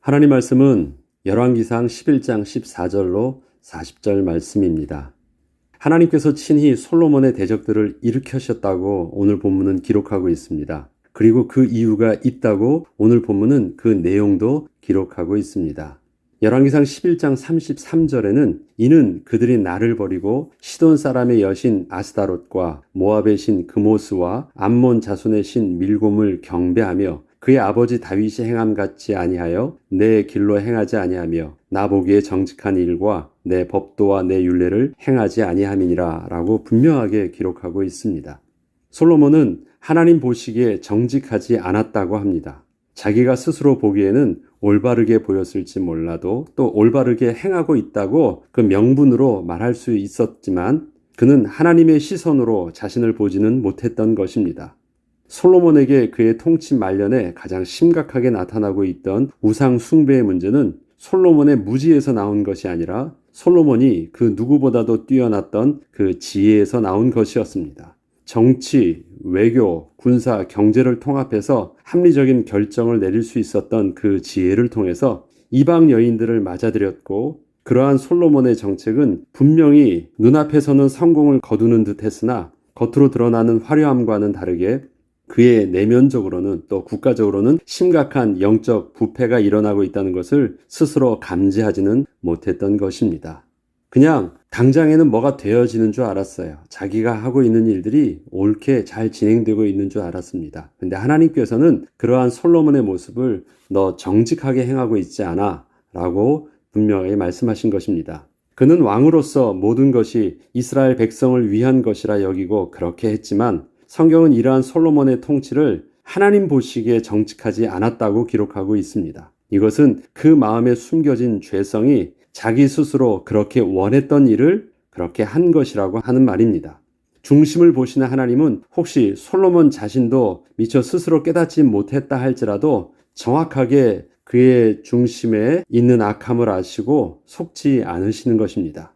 하나님 말씀은 열왕기상 11장 14절로 40절 말씀입니다. 하나님께서 친히 솔로몬의 대적들을 일으키셨다고 오늘 본문은 기록하고 있습니다. 그리고 그 이유가 있다고 오늘 본문은 그 내용도 기록하고 있습니다. 열왕기상 11장 33절에는 이는 그들이 나를 버리고 시돈 사람의 여신 아스다롯과 모압의 신 그모스와 암몬 자손의 신 밀곰을 경배하며 그의 아버지 다윗이 행함 같지 아니하여 내 길로 행하지 아니하며 나 보기에 정직한 일과 내 법도와 내 율례를 행하지 아니함이니라 라고 분명하게 기록하고 있습니다. 솔로몬은 하나님 보시기에 정직하지 않았다고 합니다. 자기가 스스로 보기에는 올바르게 보였을지 몰라도 또 올바르게 행하고 있다고 그 명분으로 말할 수 있었지만 그는 하나님의 시선으로 자신을 보지는 못했던 것입니다. 솔로몬에게 그의 통치 말년에 가장 심각하게 나타나고 있던 우상 숭배의 문제는 솔로몬의 무지에서 나온 것이 아니라 솔로몬이 그 누구보다도 뛰어났던 그 지혜에서 나온 것이었습니다. 정치, 외교, 군사, 경제를 통합해서 합리적인 결정을 내릴 수 있었던 그 지혜를 통해서 이방 여인들을 맞아들였고 그러한 솔로몬의 정책은 분명히 눈앞에서는 성공을 거두는 듯 했으나 겉으로 드러나는 화려함과는 다르게 그의 내면적으로는 또 국가적으로는 심각한 영적 부패가 일어나고 있다는 것을 스스로 감지하지는 못했던 것입니다. 그냥 당장에는 뭐가 되어지는 줄 알았어요. 자기가 하고 있는 일들이 옳게 잘 진행되고 있는 줄 알았습니다. 근데 하나님께서는 그러한 솔로몬의 모습을 너 정직하게 행하고 있지 않아 라고 분명히 말씀하신 것입니다. 그는 왕으로서 모든 것이 이스라엘 백성을 위한 것이라 여기고 그렇게 했지만 성경은 이러한 솔로몬의 통치를 하나님 보시기에 정직하지 않았다고 기록하고 있습니다. 이것은 그 마음에 숨겨진 죄성이 자기 스스로 그렇게 원했던 일을 그렇게 한 것이라고 하는 말입니다. 중심을 보시는 하나님은 혹시 솔로몬 자신도 미처 스스로 깨닫지 못했다 할지라도 정확하게 그의 중심에 있는 악함을 아시고 속지 않으시는 것입니다.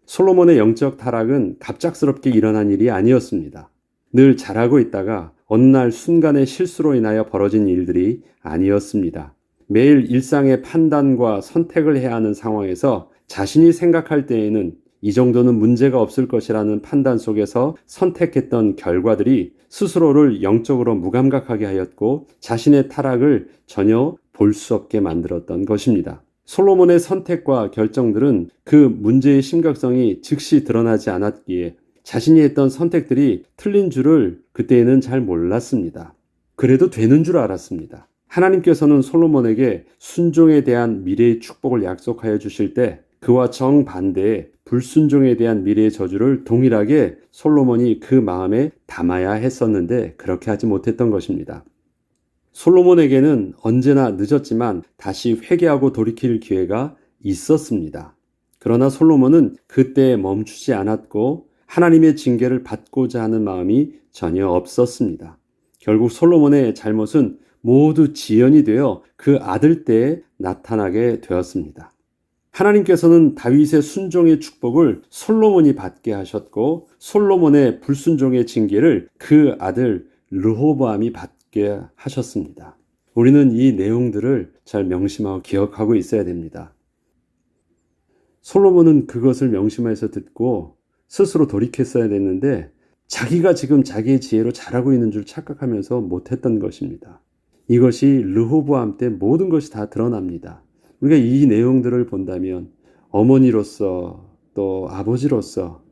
솔로몬의 영적 타락은 갑작스럽게 일어난 일이 아니었습니다. 늘 잘하고 있다가 어느 날 순간의 실수로 인하여 벌어진 일들이 아니었습니다. 매일 일상의 판단과 선택을 해야 하는 상황에서 자신이 생각할 때에는 이 정도는 문제가 없을 것이라는 판단 속에서 선택했던 결과들이 스스로를 영적으로 무감각하게 하였고 자신의 타락을 전혀 볼 수 없게 만들었던 것입니다. 솔로몬의 선택과 결정들은 그 문제의 심각성이 즉시 드러나지 않았기에 자신이 했던 선택들이 틀린 줄을 그때에는 잘 몰랐습니다. 그래도 되는 줄 알았습니다. 하나님께서는 솔로몬에게 순종에 대한 미래의 축복을 약속하여 주실 때 그와 정반대의 불순종에 대한 미래의 저주를 동일하게 솔로몬이 그 마음에 담아야 했었는데 그렇게 하지 못했던 것입니다. 솔로몬에게는 언제나 늦었지만 다시 회개하고 돌이킬 기회가 있었습니다. 그러나 솔로몬은 그때에 멈추지 않았고 하나님의 징계를 받고자 하는 마음이 전혀 없었습니다. 결국 솔로몬의 잘못은 모두 지연이 되어 그 아들 때에 나타나게 되었습니다. 하나님께서는 다윗의 순종의 축복을 솔로몬이 받게 하셨고 솔로몬의 불순종의 징계를 그 아들 르호보암이 받게 하셨습니다. 우리는 이 내용들을 잘 명심하고 기억하고 있어야 됩니다. 솔로몬은 그것을 명심해서 듣고 스스로 돌이켰어야 됐는데 자기가 지금 자기의 지혜로 잘하고 있는 줄 착각하면서 못했던 것입니다. 이것이 르호보암 때 모든 것이 다 드러납니다. 우리가 이 내용들을 본다면 어머니로서 또 아버지로서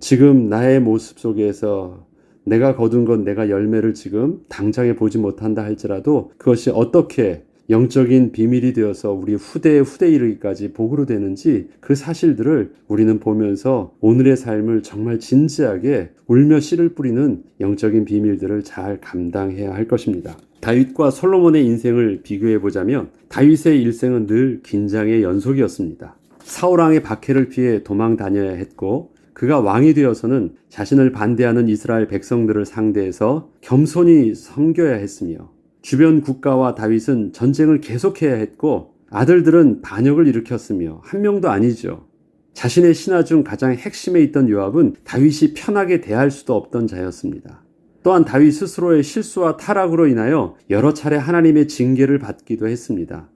지금 나의 모습 속에서 내가 거둔 건 내가 열매를 지금 당장에 보지 못한다 할지라도 그것이 어떻게 영적인 비밀이 되어서 우리 후대에 이르기까지 복으로 되는지 그 사실들을 우리는 보면서 오늘의 삶을 정말 진지하게 울며 씨를 뿌리는 영적인 비밀들을 잘 감당해야 할 것입니다. 다윗과 솔로몬의 인생을 비교해 보자면 다윗의 일생은 늘 긴장의 연속이었습니다. 사울왕의 박해를 피해 도망 다녀야 했고 그가 왕이 되어서는 자신을 반대하는 이스라엘 백성들을 상대해서 겸손히 섬겨야 했으며 주변 국가와 다윗은 전쟁을 계속해야 했고 아들들은 반역을 일으켰으며 한 명도 아니죠. 자신의 신하 중 가장 핵심에 있던 요압은 다윗이 편하게 대할 수도 없던 자였습니다. 또한 다윗 스스로의 실수와 타락으로 인하여 여러 차례 하나님의 징계를 받기도 했습니다.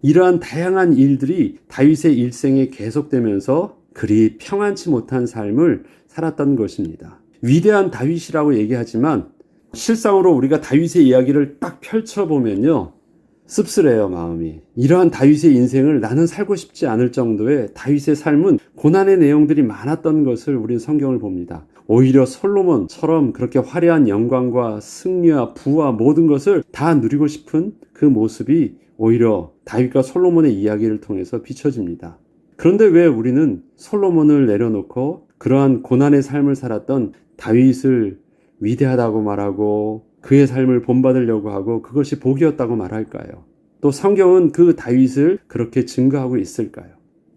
이러한 다양한 일들이 다윗의 일생에 계속되면서 그리 평안치 못한 삶을 살았던 것입니다. 위대한 다윗이라고 얘기하지만 실상으로 우리가 다윗의 이야기를 딱 펼쳐보면요, 씁쓸해요, 마음이. 이러한 다윗의 인생을 나는 살고 싶지 않을 정도의 다윗의 삶은 고난의 내용들이 많았던 것을 우리는 성경을 봅니다. 오히려 솔로몬처럼 그렇게 화려한 영광과 승리와 부와 모든 것을 다 누리고 싶은 그 모습이 오히려 다윗과 솔로몬의 이야기를 통해서 비춰집니다. 그런데 왜 우리는 솔로몬을 내려놓고 그러한 고난의 삶을 살았던 다윗을 위대하다고 말하고 그의 삶을 본받으려고 하고 그것이 복이었다고 말할까요? 또 성경은 그 다윗을 그렇게 증거하고 있을까요?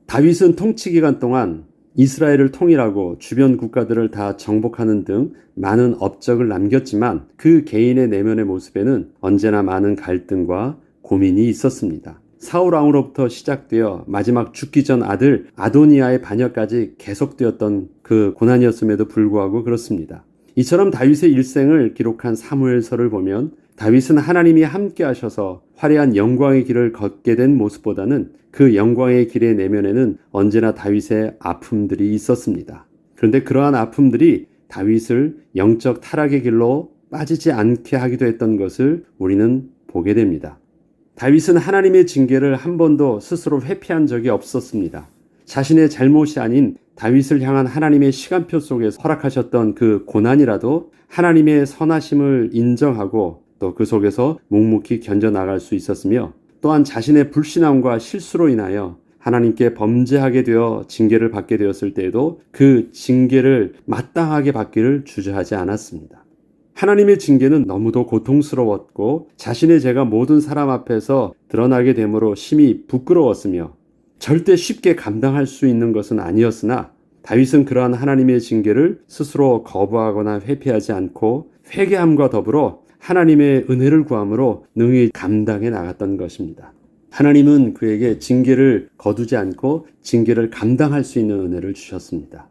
다윗은 통치 기간 동안 이스라엘을 통일하고 주변 국가들을 다 정복하는 등 많은 업적을 남겼지만 그 개인의 내면의 모습에는 언제나 많은 갈등과 고민이 있었습니다. 사울 왕으로부터 시작되어 마지막 죽기 전 아들 아도니아의 반역까지 계속되었던 그 고난이었음에도 불구하고 그렇습니다. 이처럼 다윗의 일생을 기록한 사무엘서를 보면 다윗은 하나님이 함께 하셔서 화려한 영광의 길을 걷게 된 모습보다는 그 영광의 길의 내면에는 언제나 다윗의 아픔들이 있었습니다. 그런데 그러한 아픔들이 다윗을 영적 타락의 길로 빠지지 않게 하기도 했던 것을 우리는 보게 됩니다. 다윗은 하나님의 징계를 한 번도 스스로 회피한 적이 없었습니다. 자신의 잘못이 아닌 다윗을 향한 하나님의 시간표 속에서 허락하셨던 그 고난이라도 하나님의 선하심을 인정하고 또 그 속에서 묵묵히 견뎌나갈 수 있었으며 또한 자신의 불신함과 실수로 인하여 하나님께 범죄하게 되어 징계를 받게 되었을 때에도 그 징계를 마땅하게 받기를 주저하지 않았습니다. 하나님의 징계는 너무도 고통스러웠고 자신의 죄가 모든 사람 앞에서 드러나게 되므로 심히 부끄러웠으며 절대 쉽게 감당할 수 있는 것은 아니었으나 다윗은 그러한 하나님의 징계를 스스로 거부하거나 회피하지 않고 회개함과 더불어 하나님의 은혜를 구함으로 능히 감당해 나갔던 것입니다. 하나님은 그에게 징계를 거두지 않고 징계를 감당할 수 있는 은혜를 주셨습니다.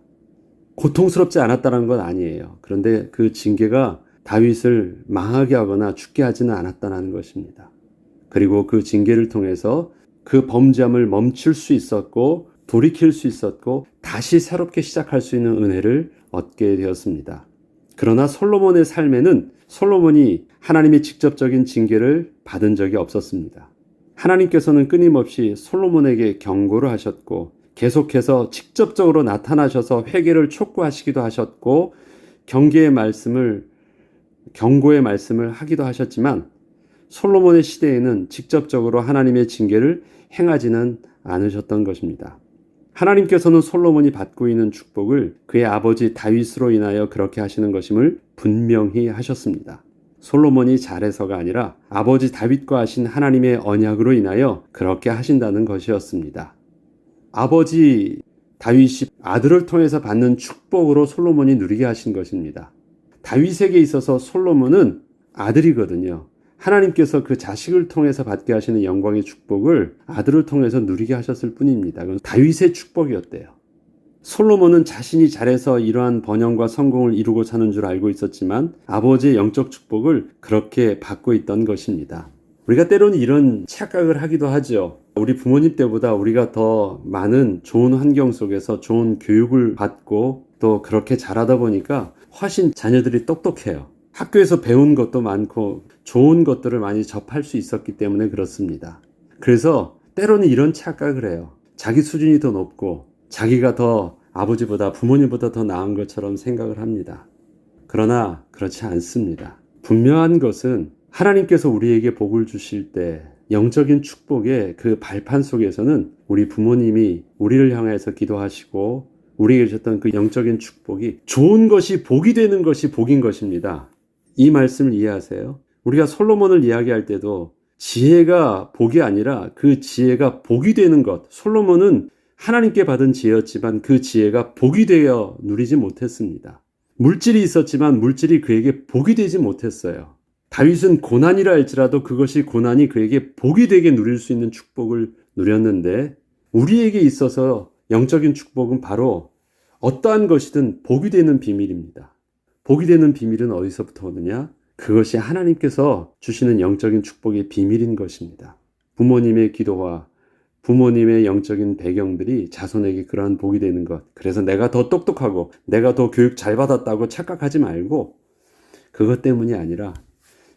고통스럽지 않았다는 건 아니에요. 그런데 그 징계가 다윗을 망하게 하거나 죽게 하지는 않았다는 것입니다. 그리고 그 징계를 통해서 그 범죄함을 멈출 수 있었고 돌이킬 수 있었고 다시 새롭게 시작할 수 있는 은혜를 얻게 되었습니다. 그러나 솔로몬의 삶에는 솔로몬이 하나님의 직접적인 징계를 받은 적이 없었습니다. 하나님께서는 끊임없이 솔로몬에게 경고를 하셨고 계속해서 직접적으로 나타나셔서 회개를 촉구하시기도 하셨고 경고의 말씀을 하기도 하셨지만 솔로몬의 시대에는 직접적으로 하나님의 징계를 행하지는 않으셨던 것입니다. 하나님께서는 솔로몬이 받고 있는 축복을 그의 아버지 다윗으로 인하여 그렇게 하시는 것임을 분명히 하셨습니다. 솔로몬이 잘해서가 아니라 아버지 다윗과 하신 하나님의 언약으로 인하여 그렇게 하신다는 것이었습니다. 아버지 다윗이 아들을 통해서 받는 축복으로 솔로몬이 누리게 하신 것입니다. 다윗에게 있어서 솔로몬은 아들이거든요. 하나님께서 그 자식을 통해서 받게 하시는 영광의 축복을 아들을 통해서 누리게 하셨을 뿐입니다. 그건 다윗의 축복이었대요. 솔로몬은 자신이 잘해서 이러한 번영과 성공을 이루고 사는 줄 알고 있었지만 아버지의 영적 축복을 그렇게 받고 있던 것입니다. 우리가 때로는 이런 착각을 하기도 하죠. 우리 부모님 때보다 우리가 더 많은 좋은 환경 속에서 좋은 교육을 받고 또 그렇게 자라다 보니까 훨씬 자녀들이 똑똑해요. 학교에서 배운 것도 많고 좋은 것들을 많이 접할 수 있었기 때문에 그렇습니다. 그래서 때로는 이런 착각을 해요. 자기 수준이 더 높고 자기가 더 아버지보다 부모님보다 더 나은 것처럼 생각을 합니다. 그러나 그렇지 않습니다. 분명한 것은 하나님께서 우리에게 복을 주실 때 영적인 축복의 그 발판 속에서는 우리 부모님이 우리를 향해서 기도하시고 우리에게 주셨던 그 영적인 축복이 좋은 것이 복이 되는 것이 복인 것입니다. 이 말씀을 이해하세요? 우리가 솔로몬을 이야기할 때도 지혜가 복이 아니라 그 지혜가 복이 되는 것. 솔로몬은 하나님께 받은 지혜였지만 그 지혜가 복이 되어 누리지 못했습니다. 물질이 있었지만 물질이 그에게 복이 되지 못했어요. 다윗은 고난이라 할지라도 그것이 고난이 그에게 복이 되게 누릴 수 있는 축복을 누렸는데 우리에게 있어서 영적인 축복은 바로 어떠한 것이든 복이 되는 비밀입니다. 복이 되는 비밀은 어디서부터 오느냐? 그것이 하나님께서 주시는 영적인 축복의 비밀인 것입니다. 부모님의 기도와 부모님의 영적인 배경들이 자손에게 그러한 복이 되는 것. 그래서 내가 더 똑똑하고 내가 더 교육 잘 받았다고 착각하지 말고 그것 때문이 아니라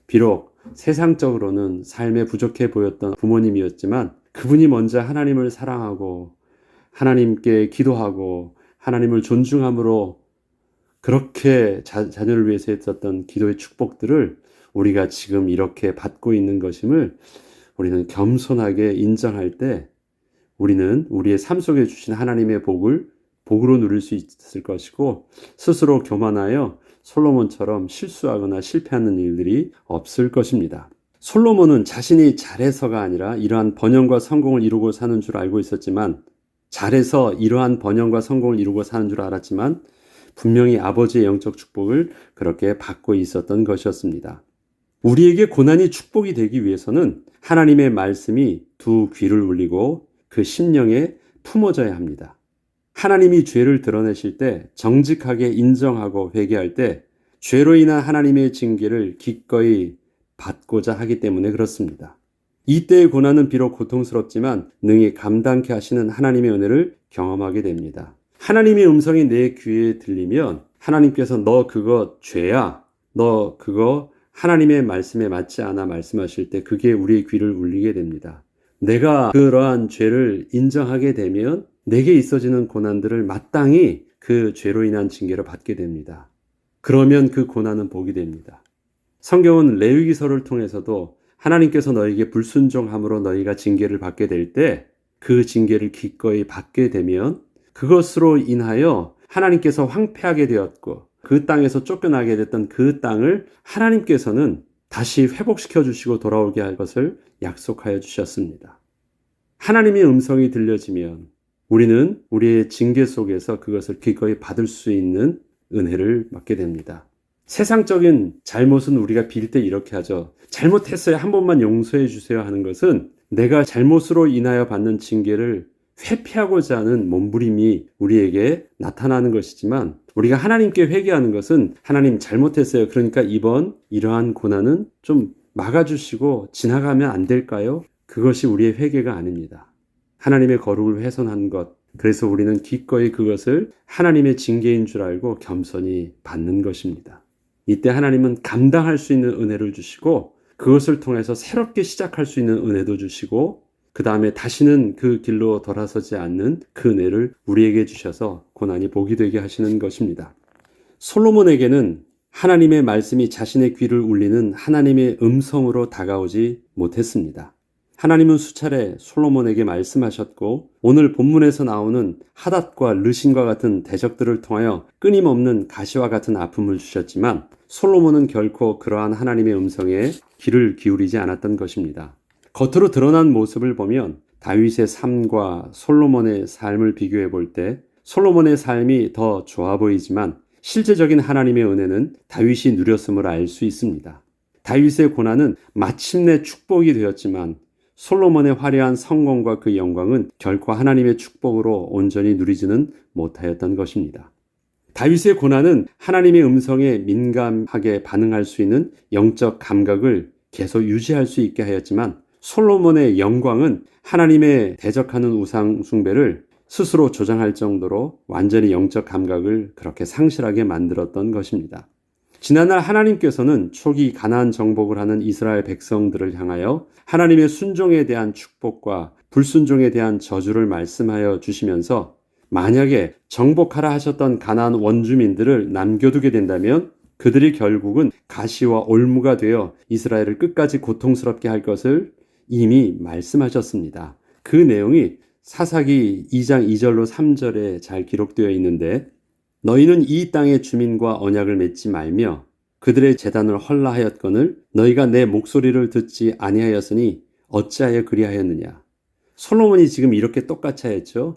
비록 세상적으로는 삶에 부족해 보였던 부모님이었지만 그분이 먼저 하나님을 사랑하고 하나님께 기도하고 하나님을 존중함으로 그렇게 자녀를 위해서 했었던 기도의 축복들을 우리가 지금 이렇게 받고 있는 것임을 우리는 겸손하게 인정할 때 우리는 우리의 삶 속에 주신 하나님의 복을 복으로 누릴 수 있을 것이고 스스로 교만하여 솔로몬처럼 실수하거나 실패하는 일들이 없을 것입니다. 솔로몬은 자신이 잘해서가 아니라 이러한 번영과 성공을 이루고 사는 줄 알고 있었지만 잘해서 이러한 번영과 성공을 이루고 사는 줄 알았지만 분명히 아버지의 영적 축복을 그렇게 받고 있었던 것이었습니다. 우리에게 고난이 축복이 되기 위해서는 하나님의 말씀이 두 귀를 울리고 그 심령에 품어져야 합니다. 하나님이 죄를 드러내실 때 정직하게 인정하고 회개할 때 죄로 인한 하나님의 징계를 기꺼이 받고자 하기 때문에 그렇습니다. 이때의 고난은 비록 고통스럽지만 능히 감당케 하시는 하나님의 은혜를 경험하게 됩니다. 하나님의 음성이 내 귀에 들리면 하나님께서 너 그거 죄야, 너 그거 하나님의 말씀에 맞지 않아 말씀하실 때 그게 우리의 귀를 울리게 됩니다. 내가 그러한 죄를 인정하게 되면 내게 있어지는 고난들을 마땅히 그 죄로 인한 징계를 받게 됩니다. 그러면 그 고난은 복이 됩니다. 성경은 레위기서를 통해서도 하나님께서 너에게 불순종함으로 너희가 징계를 받게 될 때 그 징계를 기꺼이 받게 되면 그것으로 인하여 하나님께서 황폐하게 되었고 그 땅에서 쫓겨나게 됐던 그 땅을 하나님께서는 다시 회복시켜 주시고 돌아오게 할 것을 약속하여 주셨습니다. 하나님의 음성이 들려지면 우리는 우리의 징계 속에서 그것을 기꺼이 받을 수 있는 은혜를 받게 됩니다. 세상적인 잘못은 우리가 빌 때 이렇게 하죠. 잘못했어요. 한 번만 용서해 주세요 하는 것은 내가 잘못으로 인하여 받는 징계를 회피하고자 하는 몸부림이 우리에게 나타나는 것이지만 우리가 하나님께 회개하는 것은 하나님 잘못했어요. 그러니까 이번 이러한 고난은 좀 막아주시고 지나가면 안 될까요? 그것이 우리의 회개가 아닙니다. 하나님의 거룩을 훼손한 것. 그래서 우리는 기꺼이 그것을 하나님의 징계인 줄 알고 겸손히 받는 것입니다. 이때 하나님은 감당할 수 있는 은혜를 주시고 그것을 통해서 새롭게 시작할 수 있는 은혜도 주시고 그 다음에 다시는 그 길로 돌아서지 않는 그 은혜를 우리에게 주셔서 고난이 복이 되게 하시는 것입니다. 솔로몬에게는 하나님의 말씀이 자신의 귀를 울리는 하나님의 음성으로 다가오지 못했습니다. 하나님은 수차례 솔로몬에게 말씀하셨고 오늘 본문에서 나오는 하닷과 르신과 같은 대적들을 통하여 끊임없는 가시와 같은 아픔을 주셨지만 솔로몬은 결코 그러한 하나님의 음성에 귀를 기울이지 않았던 것입니다. 겉으로 드러난 모습을 보면 다윗의 삶과 솔로몬의 삶을 비교해 볼 때 솔로몬의 삶이 더 좋아 보이지만 실제적인 하나님의 은혜는 다윗이 누렸음을 알 수 있습니다. 다윗의 고난은 마침내 축복이 되었지만 솔로몬의 화려한 성공과 그 영광은 결코 하나님의 축복으로 온전히 누리지는 못하였던 것입니다. 다윗의 고난은 하나님의 음성에 민감하게 반응할 수 있는 영적 감각을 계속 유지할 수 있게 하였지만 솔로몬의 영광은 하나님의 대적하는 우상 숭배를 스스로 조장할 정도로 완전히 영적 감각을 그렇게 상실하게 만들었던 것입니다. 지난날 하나님께서는 초기 가나안 정복을 하는 이스라엘 백성들을 향하여 하나님의 순종에 대한 축복과 불순종에 대한 저주를 말씀하여 주시면서 만약에 정복하라 하셨던 가나안 원주민들을 남겨두게 된다면 그들이 결국은 가시와 올무가 되어 이스라엘을 끝까지 고통스럽게 할 것을 이미 말씀하셨습니다. 그 내용이 사사기 2장 2절로 3절에 잘 기록되어 있는데 너희는 이 땅의 주민과 언약을 맺지 말며 그들의 제단을 헐라하였거늘 너희가 내 목소리를 듣지 아니하였으니 어찌하여 그리하였느냐. 솔로몬이 지금 이렇게 똑같이 하였죠.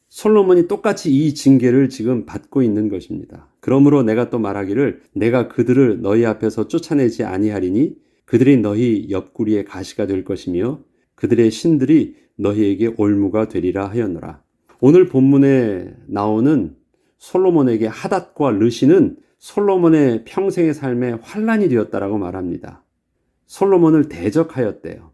솔로몬이 똑같이 이 징계를 지금 받고 있는 것입니다. 그러므로 내가 또 말하기를 내가 그들을 너희 앞에서 쫓아내지 아니하리니 그들이 너희 옆구리에 가시가 될 것이며 그들의 신들이 너희에게 올무가 되리라 하였노라. 오늘 본문에 나오는 솔로몬에게 하닷과 르신은 솔로몬의 평생의 삶에 환란이 되었다라고 말합니다. 솔로몬을 대적하였대요.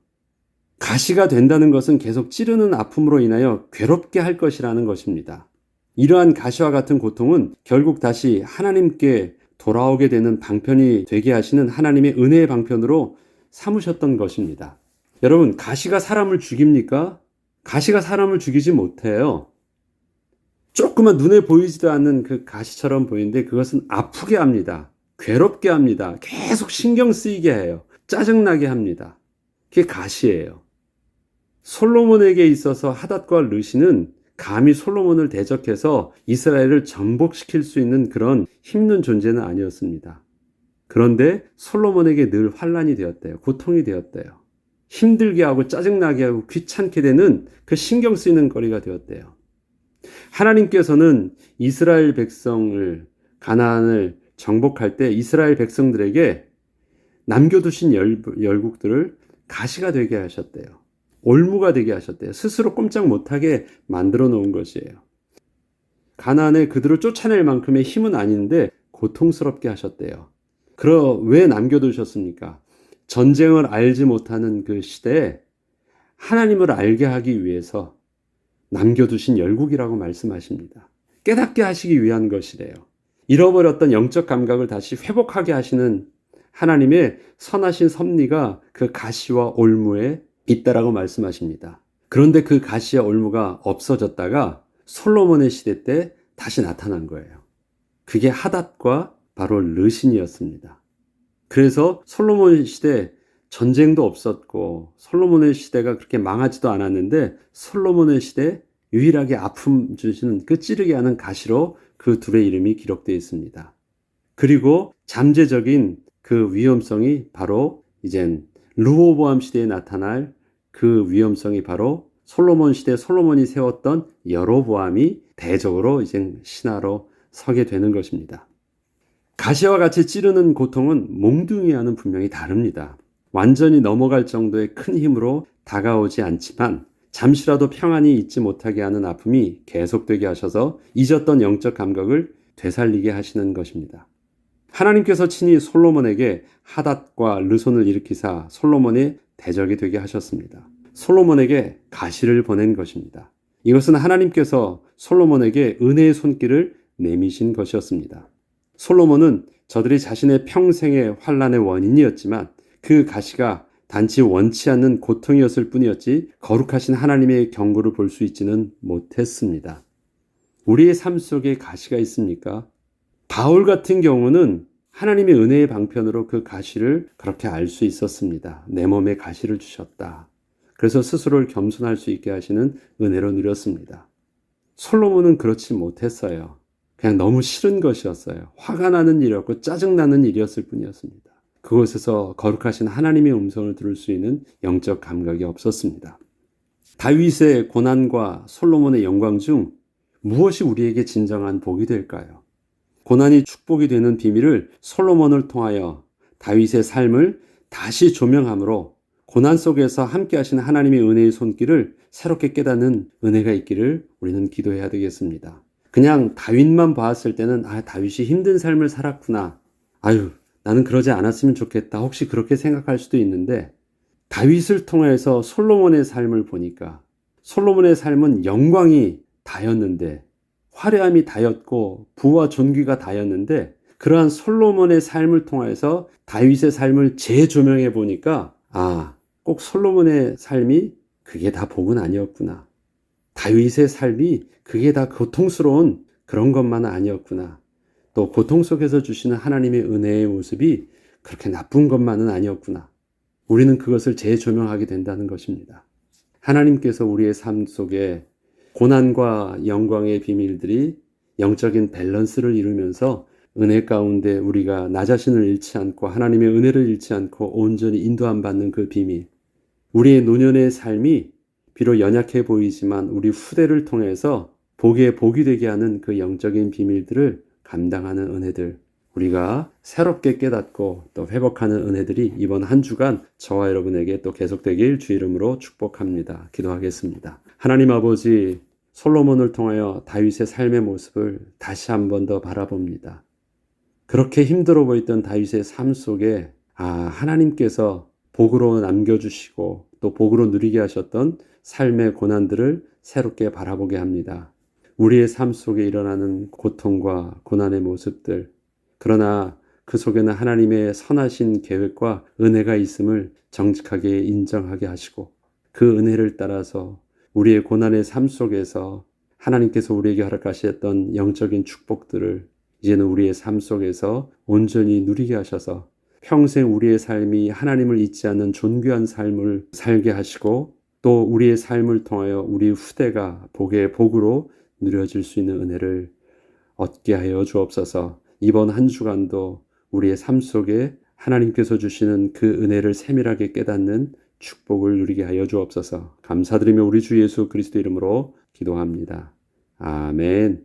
가시가 된다는 것은 계속 찌르는 아픔으로 인하여 괴롭게 할 것이라는 것입니다. 이러한 가시와 같은 고통은 결국 다시 하나님께 돌아오게 되는 방편이 되게 하시는 하나님의 은혜의 방편으로 삼으셨던 것입니다. 여러분, 가시가 사람을 죽입니까? 가시가 사람을 죽이지 못해요. 조그만 눈에 보이지도 않는 그 가시처럼 보이는데 그것은 아프게 합니다. 괴롭게 합니다. 계속 신경 쓰이게 해요. 짜증나게 합니다. 그게 가시예요. 솔로몬에게 있어서 하닷과 르시는 감히 솔로몬을 대적해서 이스라엘을 정복시킬 수 있는 그런 힘든 존재는 아니었습니다. 그런데 솔로몬에게 늘 환난이 되었대요. 고통이 되었대요. 힘들게 하고 짜증나게 하고 귀찮게 되는 그 신경 쓰이는 거리가 되었대요. 하나님께서는 이스라엘 백성을, 가나안을 정복할 때 이스라엘 백성들에게 남겨두신 열국들을 가시가 되게 하셨대요. 올무가 되게 하셨대요. 스스로 꼼짝 못하게 만들어 놓은 것이에요. 가나안에 그들을 쫓아낼 만큼의 힘은 아닌데 고통스럽게 하셨대요. 왜 남겨두셨습니까? 전쟁을 알지 못하는 그 시대에 하나님을 알게 하기 위해서 남겨두신 열국이라고 말씀하십니다. 깨닫게 하시기 위한 것이래요. 잃어버렸던 영적 감각을 다시 회복하게 하시는 하나님의 선하신 섭리가 그 가시와 올무에 있다라고 말씀하십니다. 그런데 그 가시와 올무가 없어졌다가 솔로몬의 시대 때 다시 나타난 거예요. 그게 하닷과 바로 르신이었습니다. 그래서 솔로몬 시대 전쟁도 없었고 솔로몬의 시대가 그렇게 망하지도 않았는데 솔로몬의 시대 유일하게 아픔 주시는 그 찌르게 하는 가시로 그 둘의 이름이 기록되어 있습니다. 그리고 잠재적인 그 위험성이 바로 이젠 르호보암 시대에 나타날 그 위험성이 바로 솔로몬 시대 솔로몬이 세웠던 여로보암이 대적으로 이제 신하로 서게 되는 것입니다. 가시와 같이 찌르는 고통은 몽둥이와는 분명히 다릅니다. 완전히 넘어갈 정도의 큰 힘으로 다가오지 않지만 잠시라도 평안히 있지 못하게 하는 아픔이 계속되게 하셔서 잊었던 영적 감각을 되살리게 하시는 것입니다. 하나님께서 친히 솔로몬에게 하닷과 르손을 일으키사 솔로몬의 대적이 되게 하셨습니다. 솔로몬에게 가시를 보낸 것입니다. 이것은 하나님께서 솔로몬에게 은혜의 손길을 내미신 것이었습니다. 솔로몬은 저들이 자신의 평생의 환난의 원인이었지만 그 가시가 단지 원치 않는 고통이었을 뿐이었지 거룩하신 하나님의 경고를 볼 수 있지는 못했습니다. 우리의 삶 속에 가시가 있습니까? 바울 같은 경우는 하나님의 은혜의 방편으로 그 가시를 그렇게 알 수 있었습니다. 내 몸에 가시를 주셨다. 그래서 스스로를 겸손할 수 있게 하시는 은혜로 누렸습니다. 솔로몬은 그렇지 못했어요. 그냥 너무 싫은 것이었어요. 화가 나는 일이었고 짜증나는 일이었을 뿐이었습니다. 그곳에서 거룩하신 하나님의 음성을 들을 수 있는 영적 감각이 없었습니다. 다윗의 고난과 솔로몬의 영광 중 무엇이 우리에게 진정한 복이 될까요? 고난이 축복이 되는 비밀을 솔로몬을 통하여 다윗의 삶을 다시 조명함으로 고난 속에서 함께 하시는 하나님의 은혜의 손길을 새롭게 깨닫는 은혜가 있기를 우리는 기도해야 되겠습니다. 그냥 다윗만 봤을 때는 다윗이 힘든 삶을 살았구나. 나는 그러지 않았으면 좋겠다. 혹시 그렇게 생각할 수도 있는데 다윗을 통해서 솔로몬의 삶을 보니까 솔로몬의 삶은 영광이 다였는데 화려함이 다였고 부와 존귀가 다였는데 그러한 솔로몬의 삶을 통해서 다윗의 삶을 재조명해 보니까 꼭 솔로몬의 삶이 그게 다 복은 아니었구나. 다윗의 삶이 그게 다 고통스러운 그런 것만은 아니었구나. 또 고통 속에서 주시는 하나님의 은혜의 모습이 그렇게 나쁜 것만은 아니었구나. 우리는 그것을 재조명하게 된다는 것입니다. 하나님께서 우리의 삶 속에 고난과 영광의 비밀들이 영적인 밸런스를 이루면서 은혜 가운데 우리가 나 자신을 잃지 않고 하나님의 은혜를 잃지 않고 온전히 인도함 받는 그 비밀. 우리의 노년의 삶이 비록 연약해 보이지만 우리 후대를 통해서 복이 되게 하는 그 영적인 비밀들을 감당하는 은혜들, 우리가 새롭게 깨닫고 또 회복하는 은혜들이 이번 한 주간 저와 여러분에게 또 계속되길 주 이름으로 축복합니다. 기도하겠습니다. 하나님 아버지, 솔로몬을 통하여 다윗의 삶의 모습을 다시 한 번 더 바라봅니다. 그렇게 힘들어 보였던 다윗의 삶 속에 하나님께서 복으로 남겨주시고 또 복으로 누리게 하셨던 삶의 고난들을 새롭게 바라보게 합니다. 우리의 삶 속에 일어나는 고통과 고난의 모습들, 그러나 그 속에는 하나님의 선하신 계획과 은혜가 있음을 정직하게 인정하게 하시고 그 은혜를 따라서 우리의 고난의 삶 속에서 하나님께서 우리에게 허락하셨던 영적인 축복들을 이제는 우리의 삶 속에서 온전히 누리게 하셔서 평생 우리의 삶이 하나님을 잊지 않는 존귀한 삶을 살게 하시고 또 우리의 삶을 통하여 우리 후대가 복의 복으로 누려질 수 있는 은혜를 얻게 하여 주옵소서. 이번 한 주간도 우리의 삶 속에 하나님께서 주시는 그 은혜를 세밀하게 깨닫는 축복을 누리게 하여 주옵소서. 감사드리며 우리 주 예수 그리스도 이름으로 기도합니다. 아멘.